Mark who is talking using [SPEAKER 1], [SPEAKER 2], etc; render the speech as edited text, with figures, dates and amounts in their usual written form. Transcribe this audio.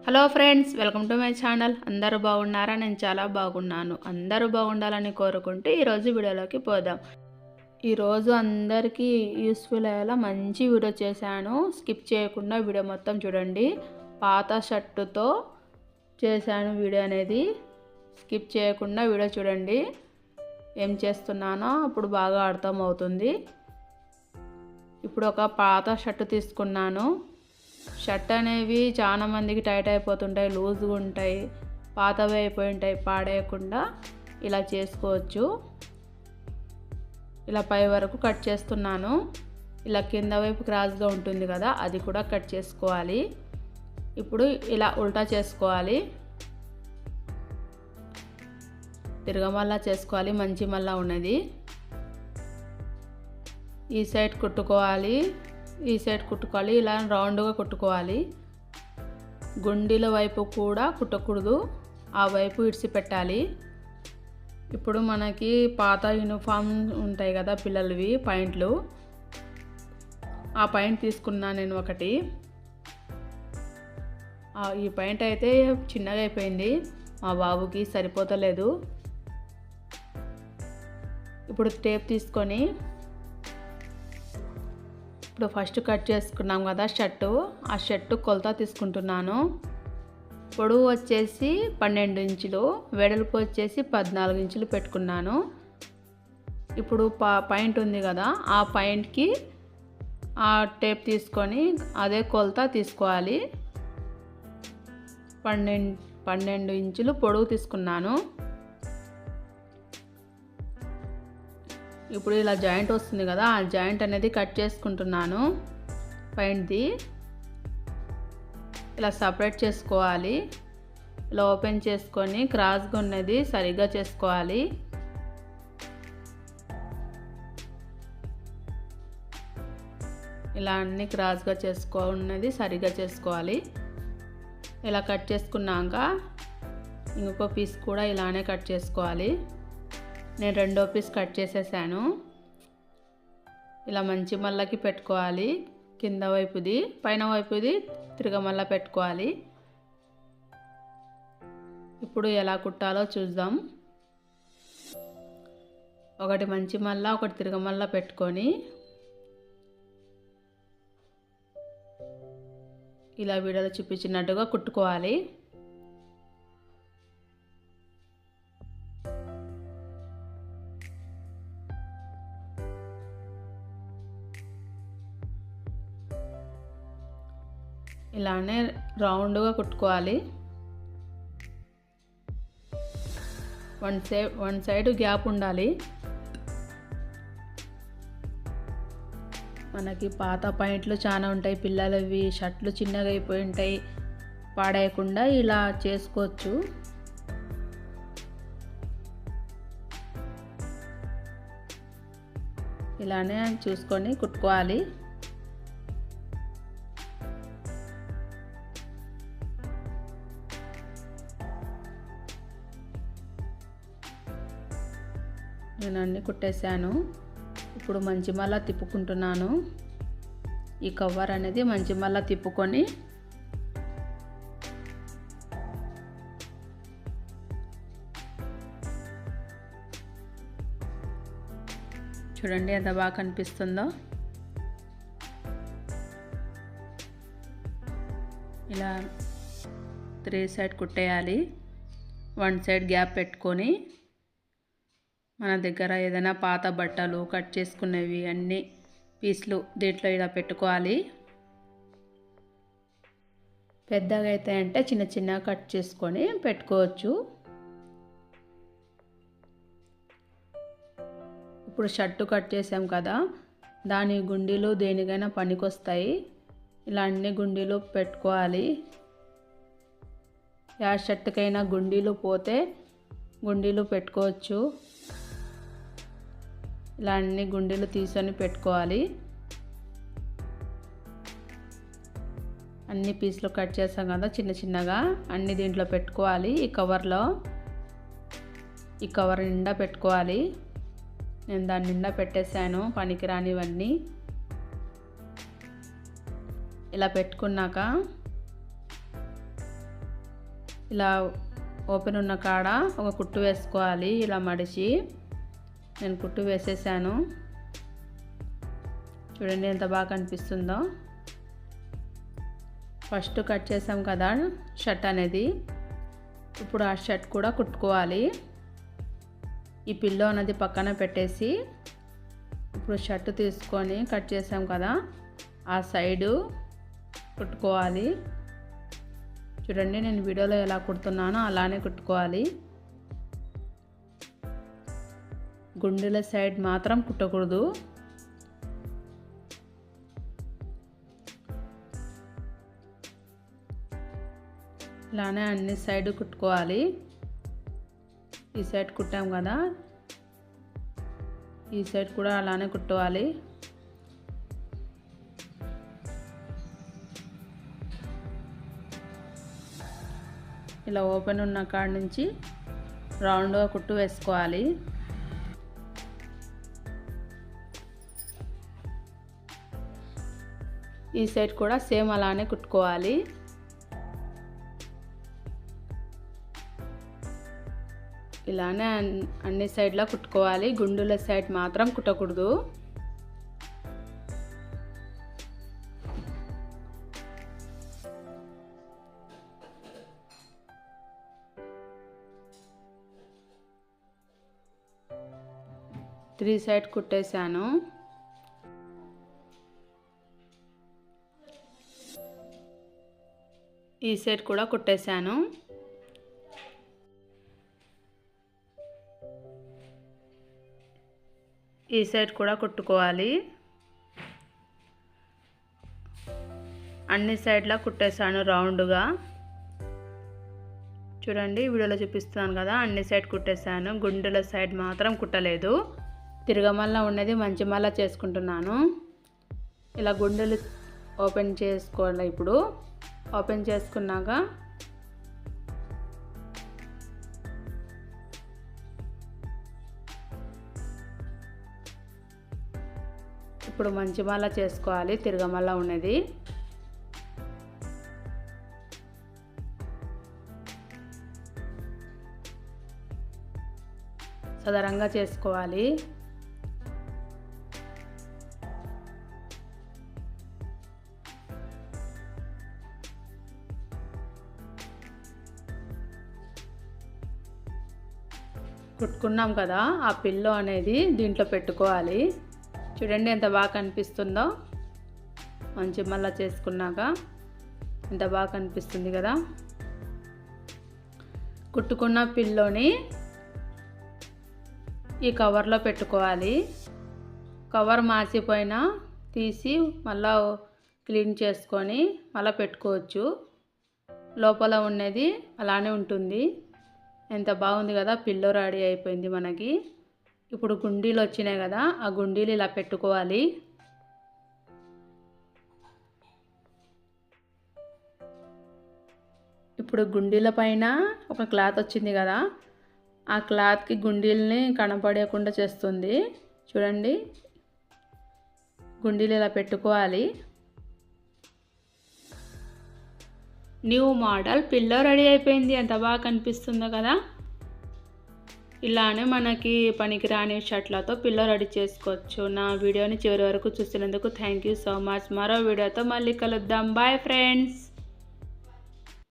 [SPEAKER 1] Hello friends, welcome to my channel. అందరూ బాగున్నారా? నేను చాలా బాగున్నాను. అందరూ బాగుండాలని కోరుకుంటే ఈరోజు వీడియోలోకి పోదాం. ఈరోజు అందరికీ యూస్ఫుల్ అయ్యేలా మంచి వీడియో చేశాను. స్కిప్ చేయకుండా వీడియో మొత్తం చూడండి. పాత షర్టుతో చేశాను వీడియో అనేది. స్కిప్ చేయకుండా వీడియో చూడండి. ఏం చేస్తున్నానో అప్పుడు బాగా అర్థమవుతుంది. ఇప్పుడు ఒక పాత షర్టు తీసుకున్నాను. షర్ట్ అనేవి చాలా మందికి టైట్ అయిపోతుంటాయి, లూజ్గా ఉంటాయి, పాతవి అయిపోయి ఉంటాయి. పాడేయకుండా ఇలా చేసుకోవచ్చు. ఇలా పై వరకు కట్ చేస్తున్నాను. ఇలా కింద వైపు క్రాస్గా ఉంటుంది కదా, అది కూడా కట్ చేసుకోవాలి. ఇప్పుడు ఇలా ఉల్టా చేసుకోవాలి, తిరగమల్లా చేసుకోవాలి. మంచి మళ్ళా ఉన్నది. ఈ సైడ్ కుట్టుకోవాలి, ఈ సైడ్ కుట్టుకోవాలి. ఇలా రౌండ్గా కుట్టుకోవాలి. గుండీల వైపు కూడా కుట్టకూడదు, ఆ వైపు ఇడిచిపెట్టాలి. ఇప్పుడు మనకి పాత యూనిఫామ్ ఉంటాయి కదా పిల్లలవి, పాయింట్లు. ఆ పాయింట్ తీసుకున్నా నేను ఒకటి. ఈ పాయింట్ అయితే చిన్నగా అయిపోయింది, మా బాబుకి సరిపోతలేదు. ఇప్పుడు టేప్ తీసుకొని ఇప్పుడు ఫస్ట్ కట్ చేసుకున్నాం కదా షర్టు, ఆ షర్టు కొలత తీసుకుంటున్నాను. పొడవు వచ్చేసి 12 ఇంచులు, వెడల్పు వచ్చేసి 14 ఇంచులు పెట్టుకున్నాను. ఇప్పుడు పాయింట్ ఉంది కదా, ఆ పాయింట్కి ఆ టేప్ తీసుకొని అదే కొలత తీసుకోవాలి. 12 ఇంచులు పొడవు తీసుకున్నాను. ఇప్పుడు ఇలా జాయింట్ వస్తుంది కదా, ఆ జాయింట్ అనేది కట్ చేసుకుంటున్నాను. పాయింట్ది ఇలా సపరేట్ చేసుకోవాలి. ఇలా ఓపెన్ చేసుకొని క్రాస్గా ఉన్నది సరిగ్గా చేసుకోవాలి. ఇలా అన్ని క్రాస్గా ఉన్నది సరిగ్గా చేసుకోవాలి. ఇలా కట్ చేసుకున్నాక ఇంకొక పీస్ కూడా ఇలానే కట్ చేసుకోవాలి. నేను రెండో పీస్ కట్ చేసేసాను. ఇలా మంచి మల్లకి పెట్టుకోవాలి. కింద వైపుది పైన వైపుది తిరగమల్ల పెట్టుకోవాలి. ఇప్పుడు ఎలా కుట్టాలో చూద్దాం. ఒకటి మంచి మల్ల, ఒకటి తిరగమల్ల పెట్టుకొని ఇలా వీడియోలో చూపించినట్టుగా కుట్టుకోవాలి. ఇలానే రౌండ్గా కుట్టుకోవాలి. వన్ సైడ్ గ్యాప్ ఉండాలి. మనకి పాత పాయింట్లు చాలా ఉంటాయి పిల్లలవి, షర్ట్లు చిన్నగా అయిపోయి ఉంటాయి. పాడేయకుండా ఇలా చేసుకోవచ్చు. ఇలానే చూసుకొని కుట్టుకోవాలి. నేను అన్నీ కుట్టేశాను. ఇప్పుడు మంచి మళ్ళా తిప్పుకుంటున్నాను. ఈ కవర్ అనేది మంచి మళ్ళా తిప్పుకొని చూడండి ఎంత బాగా కనిపిస్తుందో. ఇలా 3 సైడ్ కుట్టేయాలి. 1 సైడ్ గ్యాప్ పెట్టుకొని మన దగ్గర ఏదైనా పాత బట్టలు కట్ చేసుకునేవి అన్ని పీసులు దీంట్లో ఇలా పెట్టుకోవాలి. పెద్దగా అయితే అంటే చిన్న చిన్న కట్ చేసుకొని పెట్టుకోవచ్చు. ఇప్పుడు షర్టు కట్ చేసాం కదా, దాని గుండీలు దేనికైనా పనికొస్తాయి. ఇలా అన్ని గుండీలు పెట్టుకోవాలి. యా షర్టుకైనా గుండీలు పోతే గుండీలు పెట్టుకోవచ్చు. ఇలా అన్ని గుండీలు తీసుకొని పెట్టుకోవాలి. అన్ని పీసులు కట్ చేసాం కదా చిన్న చిన్నగా, అన్ని దీంట్లో పెట్టుకోవాలి. ఈ కవర్ నిండా పెట్టుకోవాలి. నేను దాని నిండా పెట్టేశాను పనికిరానివన్నీ. ఇలా పెట్టుకున్నాక ఇలా ఓపెన్ ఉన్న కాడ ఒక కుట్టు వేసుకోవాలి. ఇలా మడిచి నేను కుట్టు వేసేసాను. చూడండి ఎంత బాగా కనిపిస్తుందో. ఫస్ట్ కట్ చేసాం కదా షర్ట్ అనేది, ఇప్పుడు ఆ షర్ట్ కూడా కుట్టుకోవాలి. ఈ పిల్లో అనేది పక్కన పెట్టేసి ఇప్పుడు షర్ట్ తీసుకొని కట్ చేసాం కదా ఆ సైడు కుట్టుకోవాలి. చూడండి నేను వీడియోలో ఎలా కుడుతున్నానో అలానే కుట్టుకోవాలి. గుండెల సైడ్ మాత్రం కుట్టకూడదు. ఇలానే అన్ని సైడ్ కుట్టుకోవాలి. ఈ సైడ్ కుట్టాం కదా, ఈ సైడ్ కూడా అలానే కుట్టుకోవాలి. ఇలా ఓపెన్ ఉన్న కాడ నుంచి రౌండ్గా కుట్టు వేసుకోవాలి. ఈ సైడ్ కూడా సేమ్ అలానే కుట్టుకోవాలి. ఇలానే అన్ని సైడ్లా కుట్టుకోవాలి. గుండుల సైడ్ మాత్రం కుట్టకూడదు. Three side కుట్టేశాను. ఈ సైడ్ కూడా కుట్టేశాను. ఈ సైడ్ కూడా కుట్టుకోవాలి. అన్ని సైడ్లా కుట్టేశాను రౌండ్గా. చూడండి వీడియోలో చూపిస్తున్నాను కదా, అన్ని సైడ్ కుట్టేశాను. గుండెల సైడ్ మాత్రం కుట్టలేదు. తిరగమల్ల ఉన్నది మంచి మల్ల చేసుకుంటున్నాను. ఇలా గుండెలు ఓపెన్ చేసుకోవాలి. ఇప్పుడు ఓపెన్ చేసుకున్నాక ఇప్పుడు మంచి మల్ల చేసుకోవాలి. తిరగమల్ల ఉన్నది సదరంగా చేసుకోవాలి. కుట్టుకున్నాం కదా, ఆ పిల్లో అనేది దీంట్లో పెట్టుకోవాలి. చూడండి ఎంత బాగా కనిపిస్తుందో. మంచి మళ్ళా చేసుకున్నాక ఎంత బాగా కనిపిస్తుంది కదా. కుట్టుకున్న పిల్లోని ఈ కవర్లో పెట్టుకోవాలి. కవర్ మార్చిపోయినా తీసి మళ్ళా క్లీన్ చేసుకొని మళ్ళీ పెట్టుకోవచ్చు. లోపల ఉన్నది అలానే ఉంటుంది. ఎంత బాగుంది కదా. పిల్లో రెడీ అయిపోయింది మనకి. ఇప్పుడు గుండీలు వచ్చినాయి కదా, ఆ గుండీలు ఇలా పెట్టుకోవాలి. ఇప్పుడు గుండీల పైన ఒక క్లాత్ వచ్చింది కదా, ఆ క్లాత్కి గుండీల్ని కనపడకుండా చేస్తుంది. చూడండి గుండీలు ఇలా పెట్టుకోవాలి. న్యూ మోడల్ పిల్లో రెడీ అయిపోయింది. ఎంత బాగా కనిపిస్తుందో కదా. ఇలానే మనకి పనికిరాని షర్ట్లతో పిల్లో రెడీ చేసుకోవచ్చు. నా వీడియోని చివరి వరకు చూసినందుకు థ్యాంక్ యూ సో మచ్. మరో వీడియోతో మళ్ళీ కలుద్దాం. Bye friends.